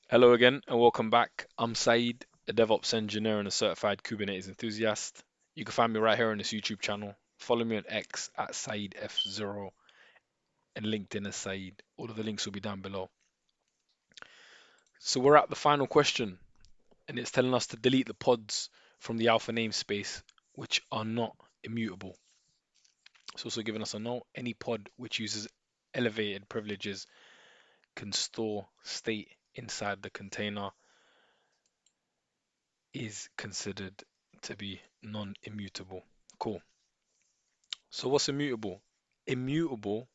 Hello again and welcome back. I'm Saeed, a DevOps engineer and a certified Kubernetes enthusiast. You can find me right here on this YouTube channel. Follow me on X at SaeedF0 and LinkedIn as Saeed. All of the links will be down below. So we're at the final question and it's telling us to delete the pods from the alpha namespace which are not immutable. It's also giving us a note. Any pod which uses elevated privileges can store state inside the container is considered to be non-immutable. Cool. So what's immutable? Immutable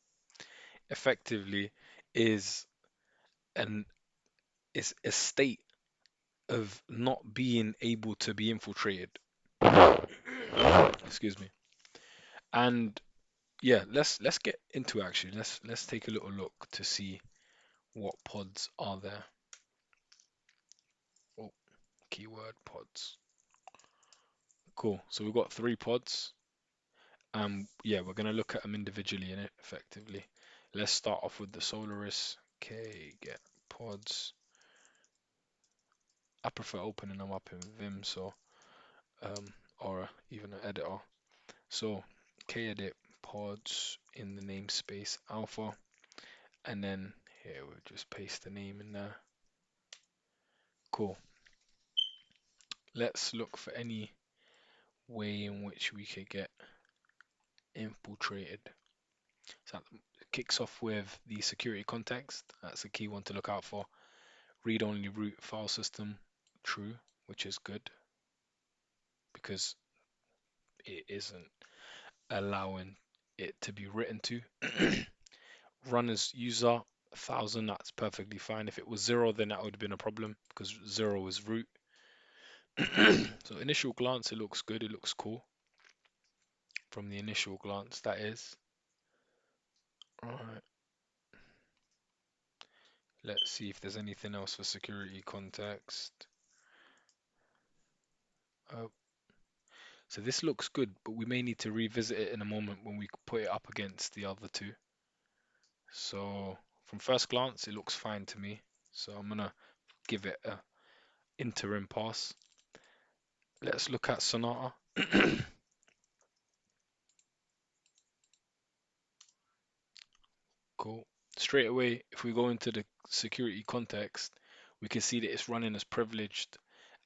effectively is an is a state of not being able to be infiltrated. Excuse me. And yeah, let's get into it actually. Let's take a little look to see what pods are there. Oh, keyword pods. Cool. So we've got three pods. Yeah, we're gonna look at them individually in it effectively. Let's start off with the Solaris. Okay, get pods. I prefer opening them up in Vim, so or even an editor. So kedit pods in the namespace alpha, and then here we'll just paste the name in there. Cool. Let's look for any way in which we could get infiltrated. So that kicks off with the security context. That's a key one to look out for. Read-only root file system, true, which is good because it isn't allowing it to be written to. Run as user 1,000, that's perfectly fine. If it was zero, then that would have been a problem because zero is root. So initial glance, it looks good. It looks cool from the initial glance, that is. All right. Let's see if there's anything else for security context. Oh, so this looks good, but we may need to revisit it in a moment when we put it up against the other two. So from first glance, it looks fine to me. So I'm gonna give it a interim pass. Let's look at Sonata. Cool. Straight away, if we go into the security context, we can see that it's running as privileged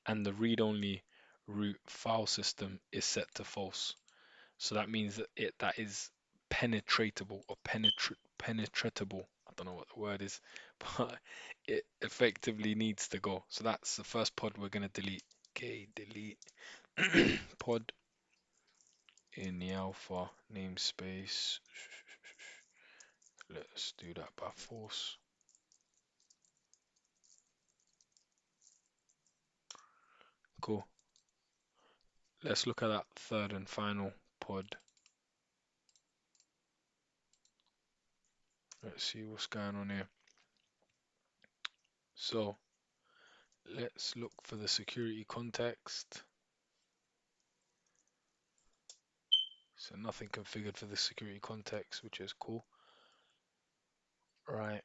and the read-only root file system is set to false. So that means that that is penetratable or penetratable. I don't know what the word is, but it effectively needs to go. So that's the first pod we're gonna delete. Okay, delete pod in the alpha namespace. Let's do that by force. Cool. Let's look at that third and final pod. Let's see what's going on here. So let's look for the security context. So nothing configured for the security context, which is cool. Right.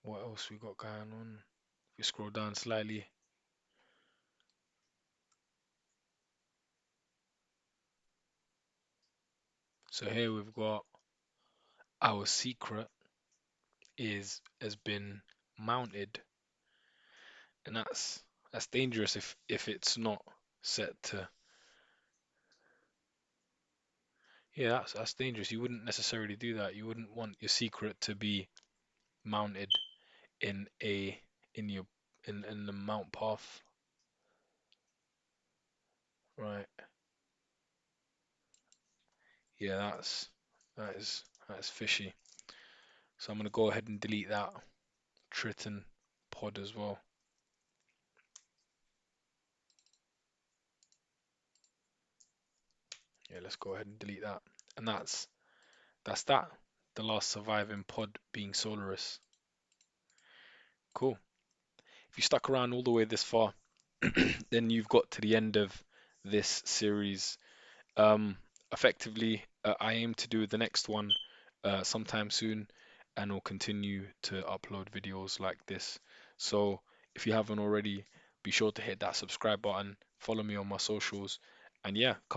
What else we got going on? If we scroll down slightly. So here we've got our secret has been mounted, and that's dangerous if it's not set to. Yeah, that's dangerous. You wouldn't necessarily do that. You wouldn't want your secret to be mounted in a in your in the mount path. Right. Yeah, that's fishy. So I'm gonna go ahead and delete that Triton pod as well. Yeah, let's go ahead and delete that. And that's that. The last surviving pod being Solaris. Cool. If you stuck around all the way this far, then you've got to the end of this series. Effectively, I aim to do the next one sometime soon, and will continue to upload videos like this. So if you haven't already, be sure to hit that subscribe button, follow me on my socials, and yeah, come